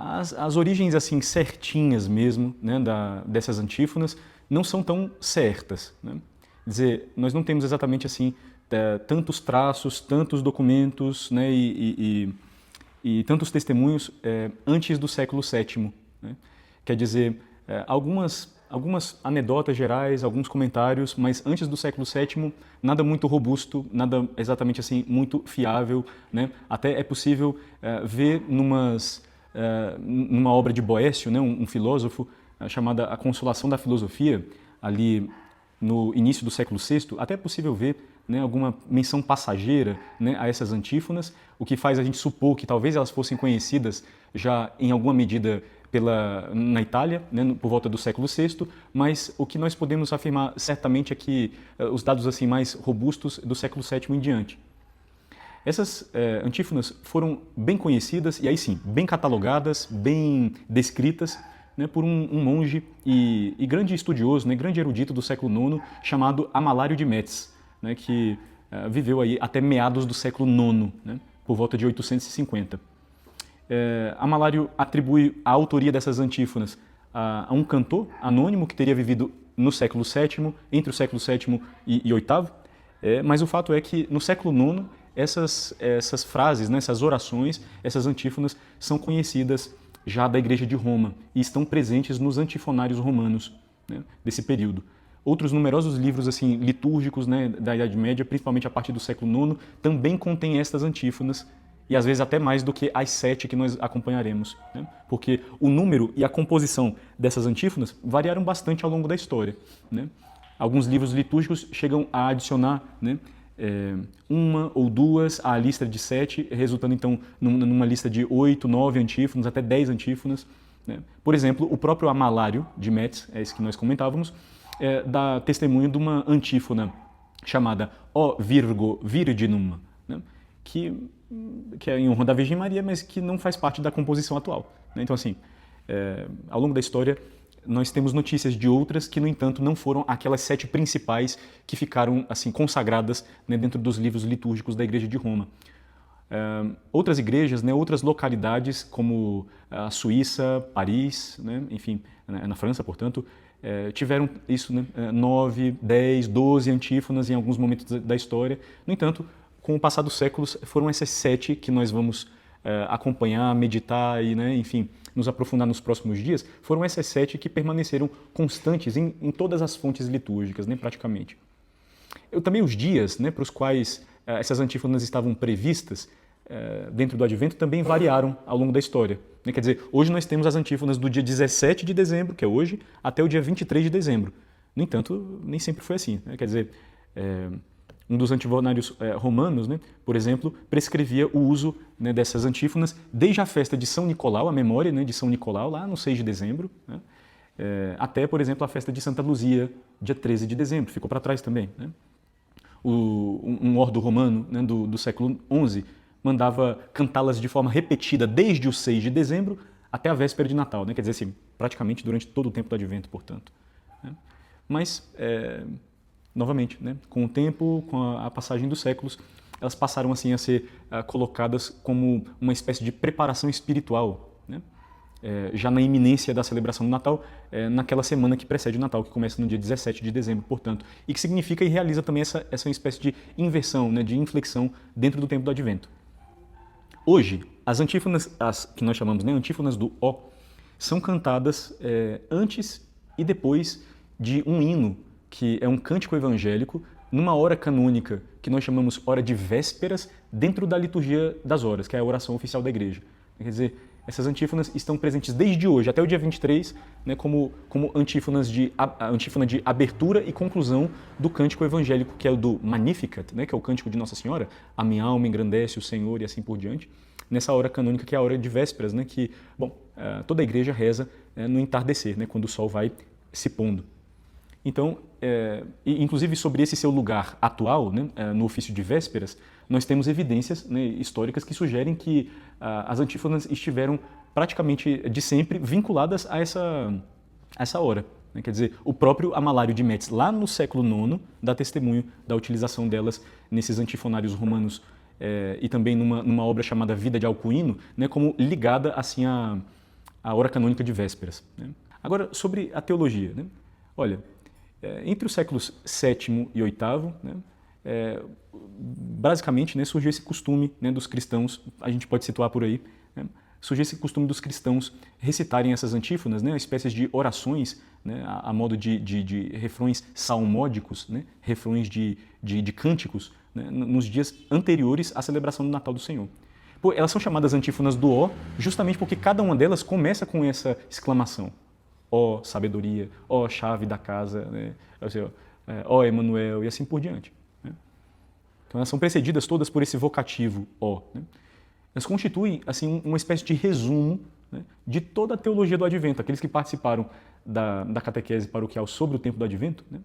as origens assim certinhas mesmo, né, dessas antífonas não são tão certas, né? Quer dizer, nós não temos exatamente assim tantos traços, tantos documentos, né, e tantos testemunhos antes do século VII, né? Quer dizer, algumas anedotas gerais, alguns comentários, mas antes do século VII, nada muito robusto, nada exatamente assim muito fiável, né? Até é possível ver numa obra de Boécio, né, um filósofo, chamada A Consolação da Filosofia, ali no início do século VI, até é possível ver, né, alguma menção passageira, né, a essas antífonas, o que faz a gente supor que talvez elas fossem conhecidas já em alguma medida na Itália, né, por volta do século VI, mas o que nós podemos afirmar certamente é que os dados assim mais robustos do século VII em diante. Essas antífonas foram bem conhecidas e aí sim, bem catalogadas, bem descritas, né, por um monge e grande estudioso, né, grande erudito do século IX, chamado Amalário de Metz, né, que viveu aí até meados do século IX, né, por volta de 850. Amalário atribui a autoria dessas antífonas a um cantor anônimo que teria vivido no século VII, entre o século VII e VIII, mas o fato é que no século IX essas frases, né, essas orações, essas antífonas são conhecidas já da Igreja de Roma e estão presentes nos antifonários romanos, né, desse período. Outros numerosos livros assim litúrgicos, né, da Idade Média, principalmente a partir do século IX, também contêm estas antífonas e às vezes até mais do que as 7 que nós acompanharemos, né? Porque o número e a composição dessas antífonas variaram bastante ao longo da história, né? Alguns livros litúrgicos chegam a adicionar, né, uma ou duas à lista de 7, resultando então numa lista de 8, 9 antífonas, até 10 antífonas, né? Por exemplo, o próprio Amalário de Metz, esse que nós comentávamos, dá testemunho de uma antífona chamada O Virgo Virginum, né? que é em honra da Virgem Maria, mas que não faz parte da composição atual, né? Então, assim, ao longo da história, nós temos notícias de outras que, no entanto, não foram aquelas 7 principais que ficaram assim consagradas, né, dentro dos livros litúrgicos da Igreja de Roma. Outras igrejas, né, outras localidades, como a Suíça, Paris, né, enfim, na França, portanto, tiveram isso, né, 9, 10, 12 antífonas em alguns momentos da história. No entanto, com o passar dos séculos, foram essas 7 que nós vamos acompanhar, meditar e, né, enfim, nos aprofundar nos próximos dias. Foram essas 7 que permaneceram constantes em todas as fontes litúrgicas, né, praticamente. Também os dias, né, para os quais essas antífonas estavam previstas dentro do Advento também variaram ao longo da história, né? Quer dizer, hoje nós temos as antífonas do dia 17 de dezembro, que é hoje, até o dia 23 de dezembro. No entanto, nem sempre foi assim, né? Quer dizer, um dos antifonários romanos, né, por exemplo, prescrevia o uso, né, dessas antífonas desde a festa de São Nicolau, a memória, né, de São Nicolau, lá no 6 de dezembro, né, até, por exemplo, a festa de Santa Luzia, dia 13 de dezembro, ficou para trás também, né? Um ordo romano, né, do século XI mandava cantá-las de forma repetida desde o 6 de dezembro até a véspera de Natal, né? Quer dizer assim, praticamente durante todo o tempo do Advento, portanto, né? Mas novamente, né, com o tempo, com a passagem dos séculos, elas passaram assim a ser colocadas como uma espécie de preparação espiritual, né? Já na iminência da celebração do Natal, naquela semana que precede o Natal, que começa no dia 17 de dezembro, portanto, e que significa e realiza também essa espécie de inversão, né, de inflexão dentro do tempo do Advento. Hoje, as antífonas, as que nós chamamos, né, antífonas do O, são cantadas antes e depois de um hino, que é um cântico evangélico, numa hora canônica que nós chamamos hora de vésperas, dentro da liturgia das horas, que é a oração oficial da Igreja. Quer dizer, essas antífonas estão presentes desde hoje até o dia 23, né, como antífona de abertura e conclusão do cântico evangélico, que é o do Magnificat, né, que é o cântico de Nossa Senhora, a minha alma engrandece o Senhor e assim por diante, nessa hora canônica que é a hora de vésperas, né, que toda a Igreja reza no entardecer, né, quando o sol vai se pondo. Então, inclusive sobre esse seu lugar atual, né, no ofício de vésperas, nós temos evidências, né, históricas que sugerem que as antífonas estiveram praticamente de sempre vinculadas a essa hora, né? Quer dizer, o próprio Amalário de Metz, lá no século IX, dá testemunho da utilização delas nesses antifonários romanos e também numa obra chamada Vida de Alcuino, né, como ligada assim a hora canônica de vésperas. Né? Agora, sobre a teologia. Né? Olha, entre os séculos VII e VIII, né, basicamente, né, surgiu esse costume, né, dos cristãos, a gente pode situar por aí, né, surgiu esse costume dos cristãos recitarem essas antífonas, né, espécies de orações, né, a modo de refrões salmódicos, né, refrões de cânticos, né, nos dias anteriores à celebração do Natal do Senhor. Pô, elas são chamadas antífonas do ó, justamente porque cada uma delas começa com essa exclamação. Ó sabedoria, ó chave da casa, né, ó Emanuel, e assim por diante. Né? Então elas são precedidas todas por esse vocativo ó. Né? Elas constituem assim, uma espécie de resumo, né, de toda a teologia do Advento. Aqueles que participaram da catequese paroquial sobre o tempo do Advento, né,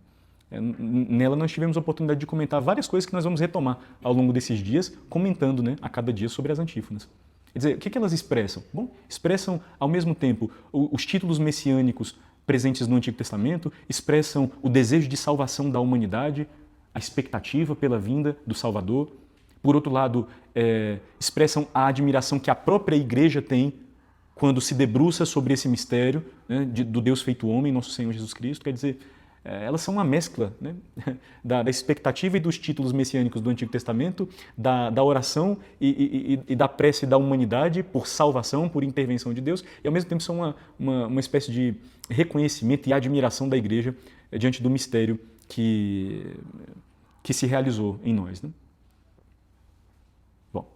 nela nós tivemos a oportunidade de comentar várias coisas que nós vamos retomar ao longo desses dias, comentando, né, a cada dia sobre as antífonas. Quer dizer, o que elas expressam? Bom, expressam ao mesmo tempo os títulos messiânicos presentes no Antigo Testamento, expressam o desejo de salvação da humanidade, a expectativa pela vinda do Salvador. Por outro lado, expressam a admiração que a própria Igreja tem quando se debruça sobre esse mistério, né, do Deus feito homem, nosso Senhor Jesus Cristo. Quer dizer, elas são uma mescla, né, da expectativa e dos títulos messiânicos do Antigo Testamento, da oração e da prece da humanidade por salvação, por intervenção de Deus, e ao mesmo tempo são uma espécie de reconhecimento e admiração da Igreja diante do mistério que se realizou em nós. Né? Bom,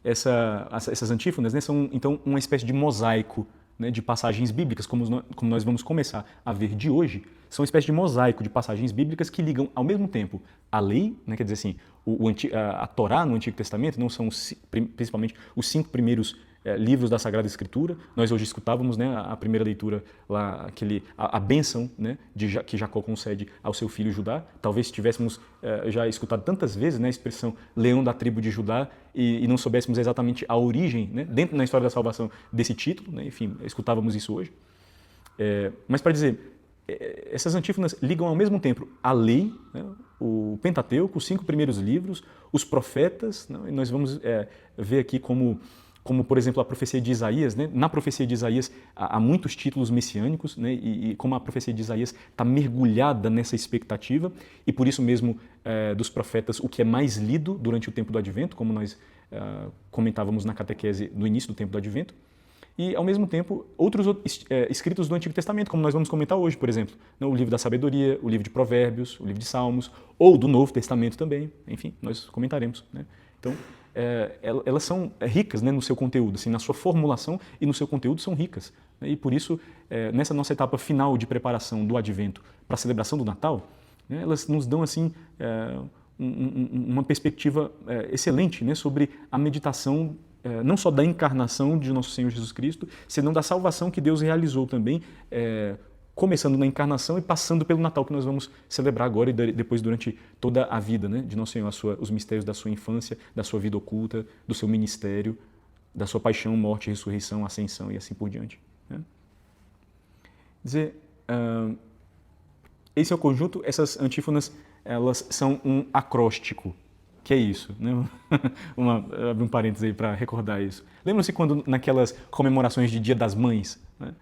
essas antífonas, né, são então uma espécie de mosaico, né, de passagens bíblicas, como nós vamos começar a ver de hoje, são uma espécie de mosaico de passagens bíblicas que ligam ao mesmo tempo a lei, né, quer dizer assim, a Torá no Antigo Testamento, não são principalmente os 5 primeiros livros da Sagrada Escritura. Nós hoje escutávamos, né, a primeira leitura lá, a bênção, né, que Jacó concede ao seu filho Judá. Talvez tivéssemos já escutado tantas vezes, né, a expressão leão da tribo de Judá e não soubéssemos exatamente a origem, né, dentro da história da salvação desse título, né, enfim, escutávamos isso hoje. Mas para dizer, essas antífonas ligam ao mesmo tempo a lei, né, o Pentateuco, os 5 primeiros livros, os profetas, né, e nós vamos ver aqui como, por exemplo, a profecia de Isaías. Né? Na profecia de Isaías há muitos títulos messiânicos, né? E como a profecia de Isaías está mergulhada nessa expectativa, e por isso mesmo dos profetas o que é mais lido durante o tempo do Advento, como nós comentávamos na catequese no início do tempo do Advento, e, ao mesmo tempo, outros escritos do Antigo Testamento, como nós vamos comentar hoje, por exemplo, né? O livro da Sabedoria, o livro de Provérbios, o livro de Salmos, ou do Novo Testamento também, enfim, nós comentaremos. Né? Então, elas são ricas, né, no seu conteúdo, assim, na sua formulação e no seu conteúdo são ricas. Né? E por isso, nessa nossa etapa final de preparação do Advento para a celebração do Natal, né, elas nos dão assim, uma perspectiva excelente, né, sobre a meditação não só da encarnação de nosso Senhor Jesus Cristo, senão da salvação que Deus realizou também, começando na encarnação e passando pelo Natal que nós vamos celebrar agora e depois durante toda a vida, né, de nosso Senhor, os mistérios da sua infância, da sua vida oculta, do seu ministério, da sua paixão, morte, ressurreição, ascensão e assim por diante. Né? Esse é o conjunto. Essas antífonas, elas são um acróstico. Que é isso, né? Abrir um parênteses aí para recordar isso. Lembram-se quando naquelas comemorações de Dia das Mães, né?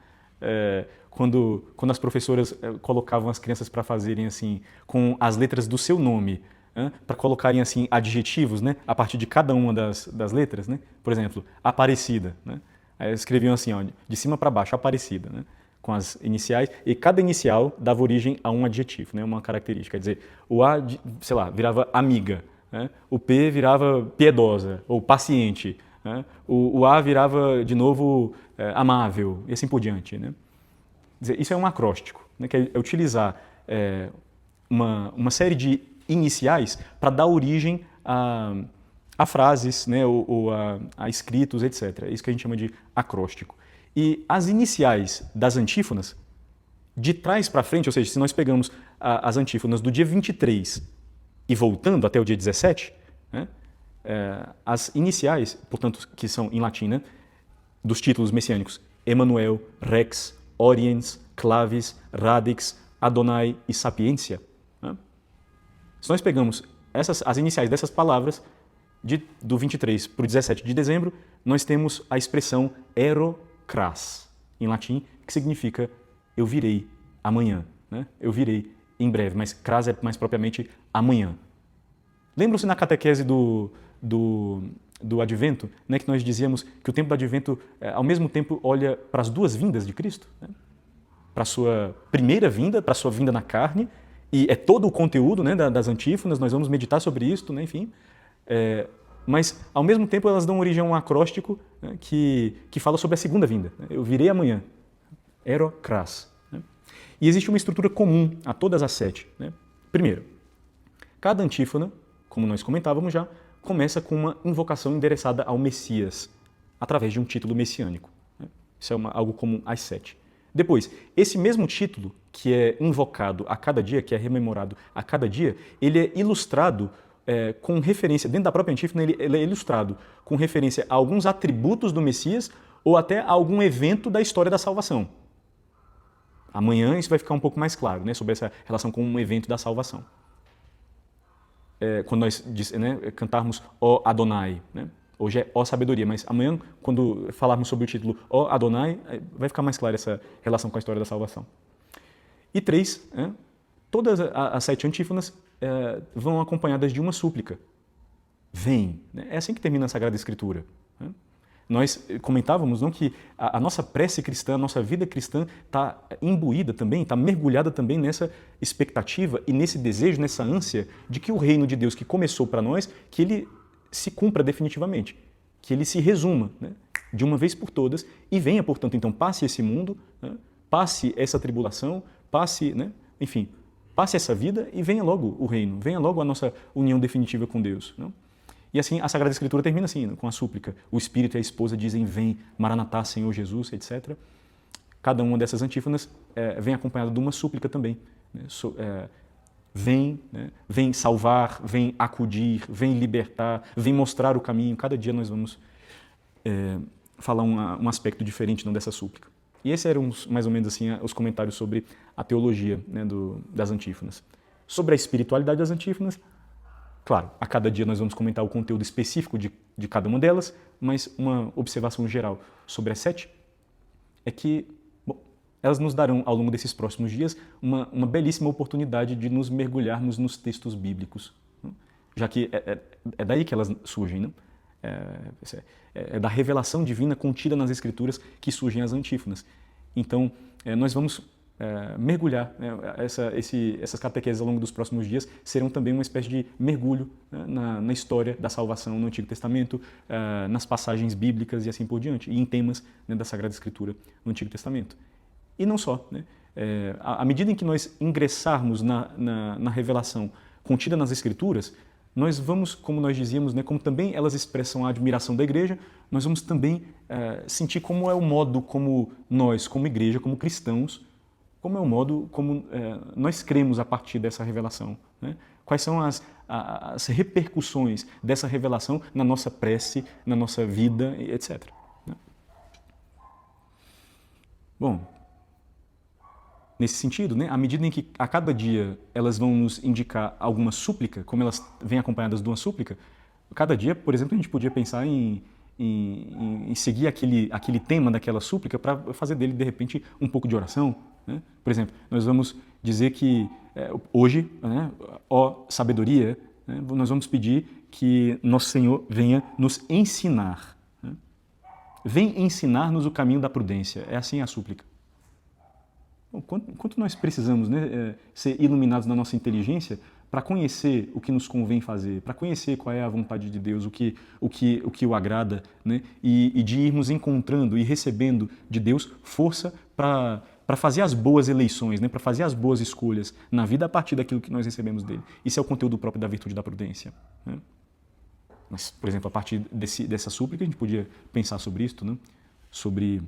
Quando as professoras colocavam as crianças para fazerem assim, com as letras do seu nome, né? Para colocarem assim adjetivos, né? A partir de cada uma das letras, né? Por exemplo, Aparecida, né? Aí escreviam assim, ó, de cima para baixo, Aparecida, né? Com as iniciais, e cada inicial dava origem a um adjetivo, né? Uma característica. Quer dizer, o A, sei lá, virava amiga, né? O P virava piedosa ou paciente, né? O A virava de novo amável e assim por diante. Né? Quer dizer, isso é um acróstico, né? Que é utilizar uma série de iniciais para dar origem a frases, né? ou a escritos, etc. É isso que a gente chama de acróstico. E as iniciais das antífonas, de trás para frente, ou seja, se nós pegamos as antífonas do dia 23 e voltando até o dia 17, né, as iniciais, portanto, que são em latim, né, dos títulos messiânicos, Emmanuel, Rex, Oriens, Clavis, Radix, Adonai e Sapientia. Né? Se nós pegamos as iniciais dessas palavras, do 23 para o 17 de dezembro, nós temos a expressão erocras. em latim, que significa eu virei amanhã, né? Eu virei em breve, mas cras é mais propriamente amanhã. Lembram-se na catequese do Advento, né, que nós dizíamos que o tempo do Advento, ao mesmo tempo, olha para as duas vindas de Cristo, né? Para a sua primeira vinda, para a sua vinda na carne, e é todo o conteúdo, né, das antífonas, nós vamos meditar sobre isso, né, enfim. Mas, ao mesmo tempo, elas dão origem a um acróstico, né, que fala sobre a segunda vinda. Eu virei amanhã. Ero cras. Né? E existe uma estrutura comum a todas as 7. Né? Primeiro, cada antífona, como nós comentávamos já, começa com uma invocação endereçada ao Messias, através de um título messiânico. Né? Isso é algo comum às 7. Depois, esse mesmo título, que é invocado a cada dia, que é rememorado a cada dia, ele é ilustrado com referência, dentro da própria antífona, ele é ilustrado com referência a alguns atributos do Messias ou até a algum evento da história da salvação. Amanhã isso vai ficar um pouco mais claro, né, sobre essa relação com um evento da salvação. Quando nós cantarmos Ó Adonai, né? Hoje é Ó Sabedoria, mas amanhã, quando falarmos sobre o título Ó Adonai, vai ficar mais clara essa relação com a história da salvação. E 3, todas as 7 antífonas vão acompanhadas de uma súplica. Vem. Né? É assim que termina a Sagrada Escritura. Né? Nós comentávamos não, que a nossa prece cristã, a nossa vida cristã está imbuída também, está mergulhada também nessa expectativa e nesse desejo, nessa ânsia de que o reino de Deus que começou para nós, que ele se cumpra definitivamente, que ele se resuma, né, de uma vez por todas e venha, portanto, então passe esse mundo, né, passe essa tribulação, passe, né, enfim, passe essa vida e venha logo o reino, venha logo a nossa união definitiva com Deus. Não? E assim, a Sagrada Escritura termina assim, com a súplica. O Espírito e a esposa dizem, vem, Maranatá, Senhor Jesus, etc. Cada uma dessas antífonas vem acompanhada de uma súplica também. Né? Vem, né? Vem salvar, vem acudir, vem libertar, vem mostrar o caminho. Cada dia nós vamos falar um aspecto diferente não, dessa súplica. E esses eram mais ou menos assim, os comentários sobre a teologia, né, das antífonas. Sobre a espiritualidade das antífonas, claro, a cada dia nós vamos comentar o conteúdo específico de cada uma delas, mas uma observação geral sobre as 7 é que elas nos darão, ao longo desses próximos dias, uma belíssima oportunidade de nos mergulharmos nos textos bíblicos, não? Já que é daí que elas surgem, não? É da revelação divina contida nas Escrituras que surgem as antífonas. Então, nós vamos mergulhar, né? Essas catequeses ao longo dos próximos dias serão também uma espécie de mergulho, né, na história da salvação no Antigo Testamento, nas passagens bíblicas e assim por diante, e em temas, né, da Sagrada Escritura no Antigo Testamento. E não só. Né? À medida em que nós ingressarmos na revelação contida nas Escrituras, nós vamos, como nós dizíamos, né, como também elas expressam a admiração da igreja, nós vamos também sentir como é o modo como nós, como igreja, como cristãos, como é o modo como nós cremos a partir dessa revelação. Né? Quais são as repercussões dessa revelação na nossa prece, na nossa vida, etc. Né? Bom, nesse sentido, né, à medida em que a cada dia elas vão nos indicar alguma súplica, como elas vêm acompanhadas de uma súplica, cada dia, por exemplo, a gente podia pensar em seguir aquele tema daquela súplica para fazer dele, de repente, um pouco de oração. Né? Por exemplo, nós vamos dizer que hoje, né, ó sabedoria, né, nós vamos pedir que Nosso Senhor venha nos ensinar. Né? Vem ensinar-nos o caminho da prudência. É assim a súplica. Quanto nós precisamos, né, ser iluminados na nossa inteligência para conhecer o que nos convém fazer, para conhecer qual é a vontade de Deus, o que o agrada, né, e de irmos encontrando e recebendo de Deus força para fazer as boas eleições, né, para fazer as boas escolhas na vida a partir daquilo que nós recebemos dele. Isso é o conteúdo próprio da virtude da prudência. Né? Mas, por exemplo, a partir dessa súplica, a gente podia pensar sobre isso, né? Sobre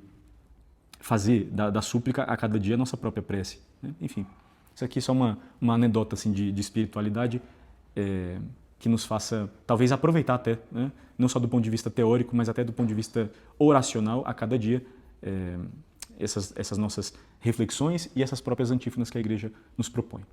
fazer da súplica a cada dia a nossa própria prece. Né? Enfim, isso aqui é só uma anedota assim, de espiritualidade que nos faça, talvez, aproveitar até, né? Não só do ponto de vista teórico, mas até do ponto de vista oracional, a cada dia, essas nossas reflexões e essas próprias antífonas que a Igreja nos propõe.